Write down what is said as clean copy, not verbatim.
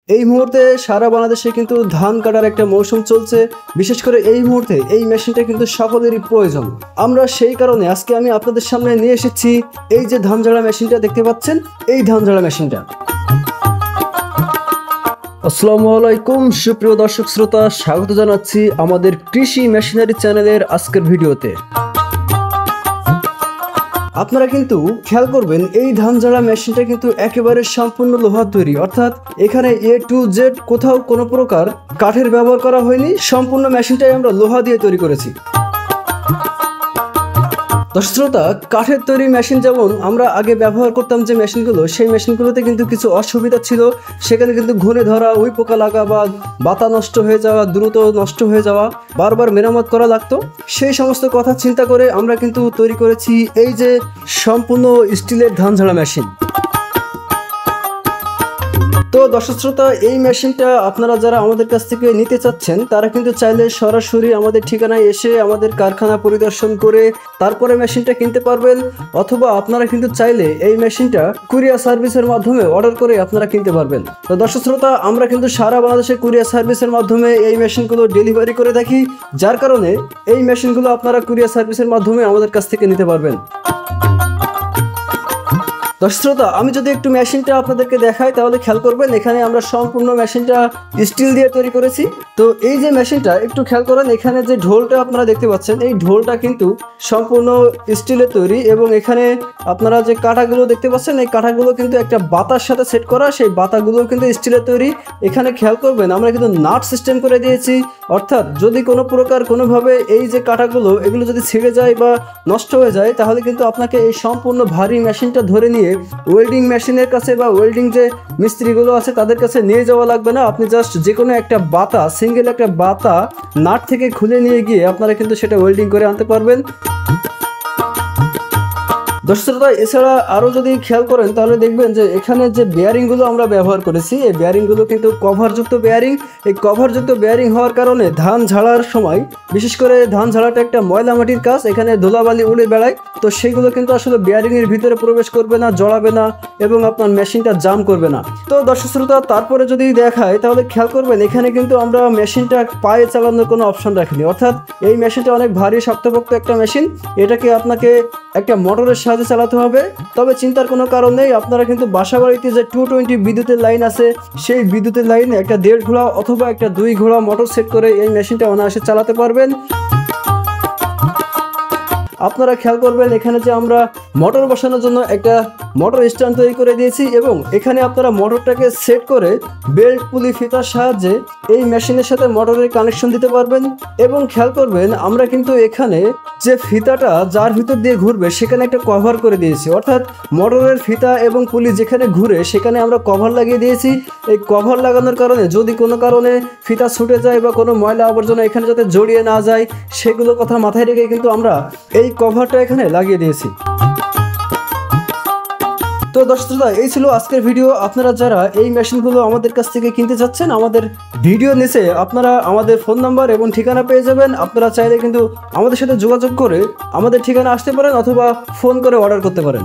এই মুহূর্তে সারা বাংলাদেশে কিন্তু ধান কাটার একটা মৌসুম চলছে। বিশেষ করে এই মুহূর্তে এই মেশিনটা কিন্তু সকলেরই প্রয়োজন। আমরা সেই কারণে আজকে আমি আপনাদের সামনে নিয়ে এসেছি এই যে ধান ঝাড়া মেশিনটা দেখতে পাচ্ছেন, এই ধান ঝাড়া মেশিনটা। আসসালামু আলাইকুম সুপ্রিয় দর্শক শ্রোতা, স্বাগত জানাচ্ছি আমাদের কৃষি মেশিনারি চ্যানেলের আজকের ভিডিওতে। আপনারা কিন্তু খেয়াল করবেন এই ধান ঝাড়া মেশিনটা কিন্তু একেবারে সম্পূর্ণ লোহার তৈরি, অর্থাৎ এখানে A to Z কোথাও কোনো প্রকার কাঠের ব্যবহার করা হয়নি। সম্পূর্ণ মেশিনটাই আমরা লোহা দিয়ে তৈরি করেছি। দর্শক শ্রোতা, কাঠের তৈরি মেশিন যেমন আমরা আগে ব্যবহার করতাম যে মেশিনগুলো, সেই মেশিনগুলোতে কিন্তু কিছু অসুবিধা ছিল। সেখানে কিন্তু ঘুরে ধরা, উই পোকা লাগা বা বাতা নষ্ট হয়ে যাওয়া, দ্রুত নষ্ট হয়ে যাওয়া, বারবার মেরামত করা লাগতো। সেই সমস্ত কথা চিন্তা করে আমরা কিন্তু তৈরি করেছি এই যে সম্পূর্ণ স্টিলের ধান ঝাড়া মেশিন। তো দর্শক শ্রোতা, এই মেশিনটা আপনারা যারা আমাদের কাছ থেকে নিতে চাচ্ছেন তারা কিন্তু চাইলে সরাসরি আমাদের ঠিকানায় এসে আমাদের কারখানা পরিদর্শন করে তারপরে মেশিনটা কিনতে পারবেন, অথবা আপনারা কিন্তু চাইলে এই মেশিনটা কুরিয়ার সার্ভিসের মাধ্যমে অর্ডার করে আপনারা কিনতে পারবেন। তো দর্শক শ্রোতা, আমরা কিন্তু সারা বাংলাদেশে কুরিয়ার সার্ভিসের মাধ্যমে এই মেশিনগুলো ডেলিভারি করে থাকি, যার কারণে এই মেশিনগুলো আপনারা কুরিয়ার সার্ভিসের মাধ্যমে আমাদের কাছ থেকে নিতে পারবেন। দর্শক শ্রোতা, আমি যদি একটু মেশিনটা আপনাদেরকে দেখাই তাহলে খেয়াল করবেন এখানে আমরা সম্পূর্ণ মেশিনটা স্টিল দিয়ে তৈরি করেছি। তো এই যে মেশিনটা একটু খেয়াল করেন, এখানে যে ঢোলটা আপনারা দেখতে পাচ্ছেন এই ঢোলটা কিন্তু সম্পূর্ণ স্টিলের তৈরি, এবং এখানে আপনারা যে কাঁটাগুলো দেখতে পাচ্ছেন এই কাঁটাগুলো কিন্তু একটা বাতার সাথে সেট করা, সেই বাতাগুলো কিন্তু স্টিলের তৈরি। এখানে খেয়াল করবেন আমরা কিন্তু নাট সিস্টেম করে দিয়েছি, অর্থাৎ যদি কোনো প্রকার কোনোভাবে এই যে কাঁটাগুলো এগুলো যদি ছিঁড়ে যায় বা নষ্ট হয়ে যায় তাহলে কিন্তু আপনাকে এই সম্পূর্ণ ভারী মেশিনটা ধরে নিয়ে ওয়েল্ডিং মেশিনের কাছে বা ওয়েল্ডিং যে মিস্ত্রিগুলো আছে তাদের কাছে নিয়ে যাওয়া লাগবে না। আপনি জাস্ট যে কোনো একটা বাতা, সিঙ্গেল একটা বাতা নাট থেকে খুলে নিয়ে গিয়ে আপনারা কিন্তু সেটা ওয়েল্ডিং করে আনতে পারবেন। দর্শক শ্রোতা, এছাড়া আরও যদি খেয়াল করেন তাহলে দেখবেন যে এখানে যে বেয়ারিংগুলো আমরা ব্যবহার করেছি এই বেয়ারিংগুলো কিন্তু কভারযুক্ত বেয়ারিং। এই কভারযুক্ত বেয়ারিং হওয়ার কারণে ধান ঝাড়ার সময়, বিশেষ করে ধান ঝাড়াটা একটা ময়লা মাটির কাজ, এখানে ধুলাবালি উড়ে বেড়ায়, তো সেইগুলো কিন্তু আসলে বেয়ারিংয়ের ভিতরে প্রবেশ করবে না, জড়াবে না এবং আপনার মেশিনটা জাম করবে না। তো দর্শক শ্রোতা, তারপরে যদি দেখায় তাহলে খেয়াল করবেন এখানে কিন্তু আমরা মেশিনটা পায়ে চালানোর কোনো অপশন রাখিনি, অর্থাৎ এই মেশিনটা অনেক ভারী শক্তপোক্ত একটা মেশিন, এটাকে আপনাকে একটা মোটরের সাহায্যে চালাতে হবে। তবে চিন্তার কোনো কারণ নেই, আপনারা কিন্তু বাসাবাড়িতে যে 220 বিদ্যুতের লাইন আছে সেই বিদ্যুতের লাইনে একটা 1.5 ঘোড়া অথবা একটা 2 ঘোড়া মোটর সেট করে এই মেশিনটা অনায়াসে চালাতে পারবেন। আপনারা খেয়াল করবেন এখানে যে আমরা মোটর বসানোর জন্য একটা মোটর স্ট্যান্ড তৈরি করে দিয়েছি, এবং এখানে আপনারা মোটরটাকে সেট করে বেল্ট পুলি ফিতার সাহায্যে এই মেশিনের সাথে মোটরের কানেকশন দিতে পারবেন। এবং খেয়াল করবেন আমরা কিন্তু এখানে যে ফিতাটা যার ভিতর দিয়ে ঘুরবে সেখানে একটা কভার করে দিয়েছি, অর্থাৎ মোটরের ফিতা এবং পুলি যেখানে ঘুরে সেখানে আমরা কভার লাগিয়ে দিয়েছি। এই কভার লাগানোর কারণে যদি কোনো কারণে ফিতা ছুটে যায় বা কোনো ময়লা আবর্জনা এখানে যাতে জড়িয়ে না যায় সেগুলো কথা মাথায় রেখে কিন্তু আমরা এই কভারটা এখানে লাগিয়ে দিয়েছি। তো দর্শক শ্রোতা, এই ছিল আজকের ভিডিও। আপনারা যারা এই মেশিনগুলো আমাদের কাছ থেকে কিনতে চাচ্ছেন আমাদের ভিডিও নিচে আপনারা আমাদের ফোন নাম্বার এবং ঠিকানা পেয়ে যাবেন। আপনারা চাইলে কিন্তু আমাদের সাথে যোগাযোগ করে আমাদের ঠিকানা আসতে পারেন অথবা ফোন করে অর্ডার করতে পারেন।